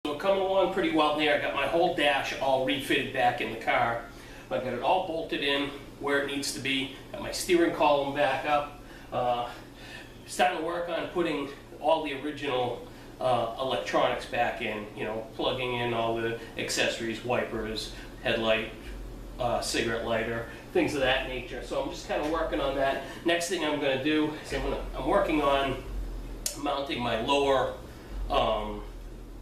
So coming along pretty well there. I got my whole dash all refitted back in the car. I got it all bolted in where it needs to be. Got my steering column back up. Starting to work on putting all the original electronics back in, you know, plugging in all the accessories, wipers, headlight, cigarette lighter, things of that nature. So I'm just kind of working on that. Next thing I'm going to do is I'm working on mounting my lower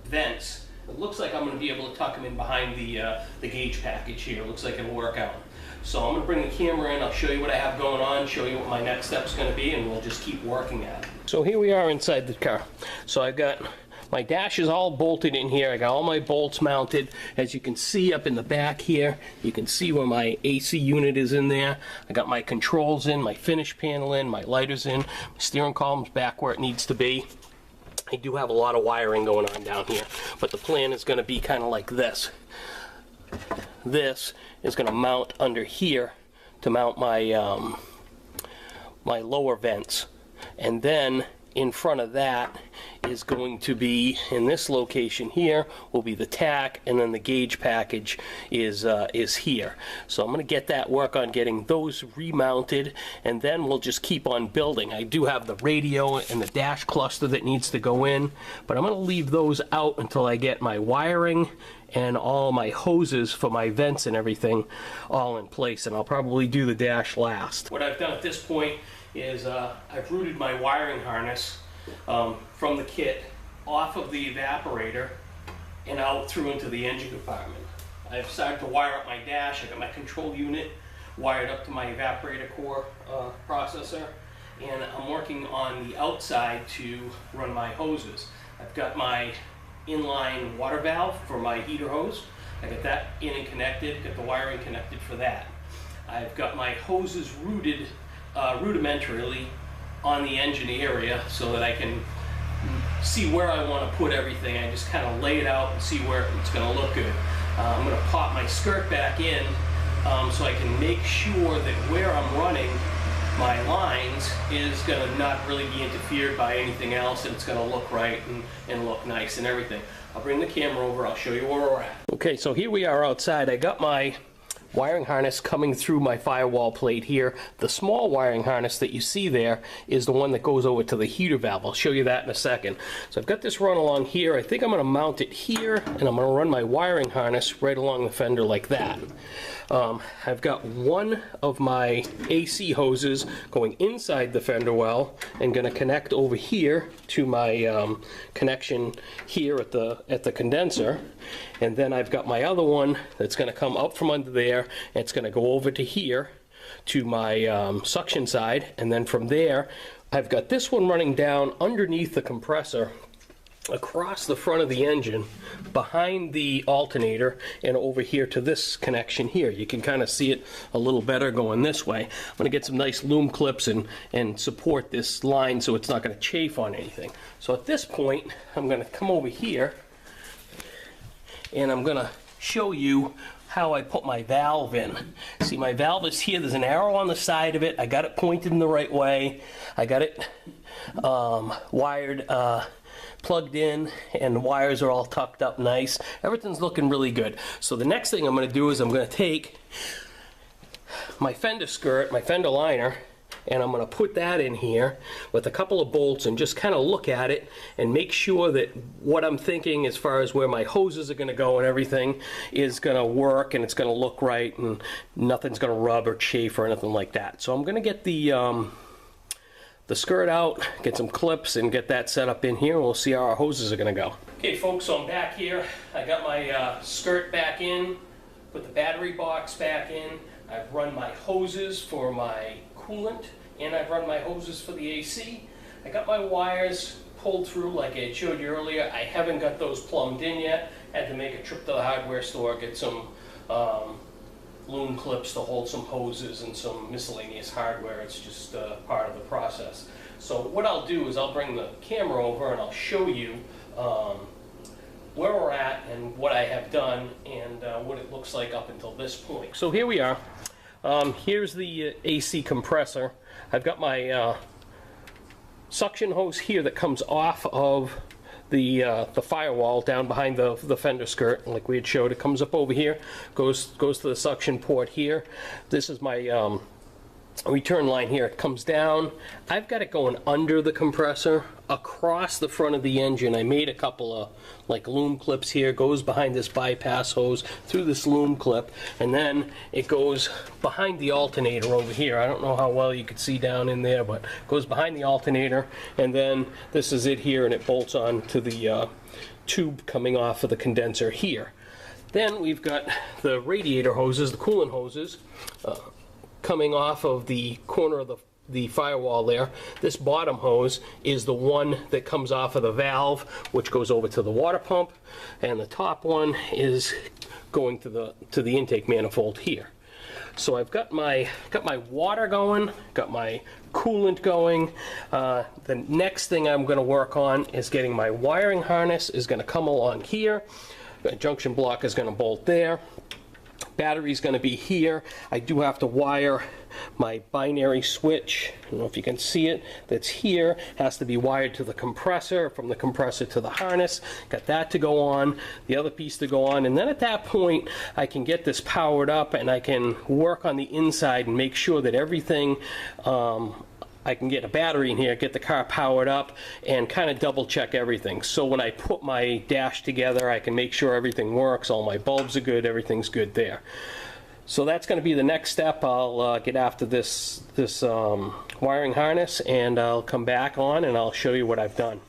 vents. It looks like I'm going to be able to tuck them in behind the gauge package here. It looks like it'll work out. So I'm going to bring the camera in, I'll show you what I have going on, show you what my next step's going to be, and we'll just keep working at it. So here we are inside the car. So I've got my dash is all bolted in here. I got all my bolts mounted. As you can see up in the back here, you can see where my AC unit is in there. I got my controls in, my finish panel in, my lighters in, my steering column's back where it needs to be. I do have a lot of wiring going on down here, but the plan is going to be kind of like this. This is going to mount under here to mount my my lower vents, and then in front of that is going to be, in this location here, will be the tack, and then the gauge package is here. So I'm going to get that work on getting those remounted, and then we'll just keep on building. I do have the radio and the dash cluster that needs to go in, but I'm going to leave those out until I get my wiring and all my hoses for my vents and everything all in place, and I'll probably do the dash last. What I've done at this point is I've routed my wiring harness from the kit off of the evaporator and out through into the engine compartment. I've started to wire up my dash. I got my control unit wired up to my evaporator core processor, and I'm working on the outside to run my hoses. I've got my inline water valve for my heater hose. I got that in and connected, got the wiring connected for that. I've got my hoses routed rudimentarily on the engine area so that I can see where I want to put everything. I just kind of lay it out and see where it's going to look good. I'm going to pop my skirt back in so I can make sure that where I'm running my lines is going to not really be interfered by anything else, and it's going to look right and look nice and everything. I'll bring the camera over, I'll show you where we're at. Okay, so here we are outside. I got my wiring harness coming through my firewall plate here. The small wiring harness that you see there is the one that goes over to the heater valve. I'll show you that in a second. So I've got this run along here. I think I'm going to mount it here, and I'm going to run my wiring harness right along the fender like that. I've got one of my AC hoses going inside the fender well and going to connect over here to my connection here at the condenser, and then I've got my other one that's going to come up from under there, and it's going to go over to here to my suction side, and then from there I've got this one running down underneath the compressor across the front of the engine, behind the alternator, and over here to this connection here. You can kind of see it a little better going this way. I'm going to get some nice loom clips and support this line so it's not going to chafe on anything. So at this point, I'm going to come over here and I'm going to show you how I put my valve in. See, my valve is here. There's an arrow on the side of it. I got it pointed in the right way. I got it wired, plugged in, and the wires are all tucked up nice. Everything's looking really good. So the next thing I'm going to do is I'm going to take my fender skirt, my fender liner, and I'm going to put that in here with a couple of bolts and just kind of look at it and make sure that what I'm thinking as far as where my hoses are going to go and everything is going to work, and it's going to look right, and nothing's going to rub or chafe or anything like that. So I'm going to get the skirt out, get some clips, and get that set up in here, and we'll see how our hoses are going to go. Okay folks, so I'm back here. I got my skirt back in, put the battery box back in. I've run my hoses for my coolant, and I've run my hoses for the AC. I got my wires pulled through like I showed you earlier. I haven't got those plumbed in yet. Had to make a trip to the hardware store, get some loom clips to hold some hoses and some miscellaneous hardware. It's just part of the process. So what I'll do is I'll bring the camera over and I'll show you where we're at and what I have done and what it looks like up until this point. So here we are. Here's the AC compressor. I've got my suction hose here that comes off of the firewall down behind the fender skirt, like we had showed. It comes up over here, goes to the suction port here. This is my return line here. It comes down. I've got it going under the compressor, across the front of the engine. I made a couple of like loom clips here. Goes behind this bypass hose through this loom clip, and then it goes behind the alternator over here. I don't know how well you could see down in there, but it goes behind the alternator, and then this is it here, and it bolts on to the tube coming off of the condenser here. Then we've got the radiator hoses, the coolant hoses, coming off of the corner of the firewall there. This bottom hose is the one that comes off of the valve, which goes over to the water pump, and the top one is going to the intake manifold here. So I've got my water going, got my coolant going. The next thing I'm going to work on is getting my wiring harness is going to come along here. The junction block is going to bolt there. Battery's going to be here. I do have to wire my binary switch. I don't know if you can see it. That's here. Has to be wired to the compressor, from the compressor to the harness. Got that to go on, the other piece to go on, and then at that point I can get this powered up and I can work on the inside and make sure that everything I can get a battery in here, get the car powered up, and kind of double check everything. So when I put my dash together, I can make sure everything works, all my bulbs are good, everything's good there. So that's going to be the next step. I'll get after this wiring harness, and I'll come back on and I'll show you what I've done.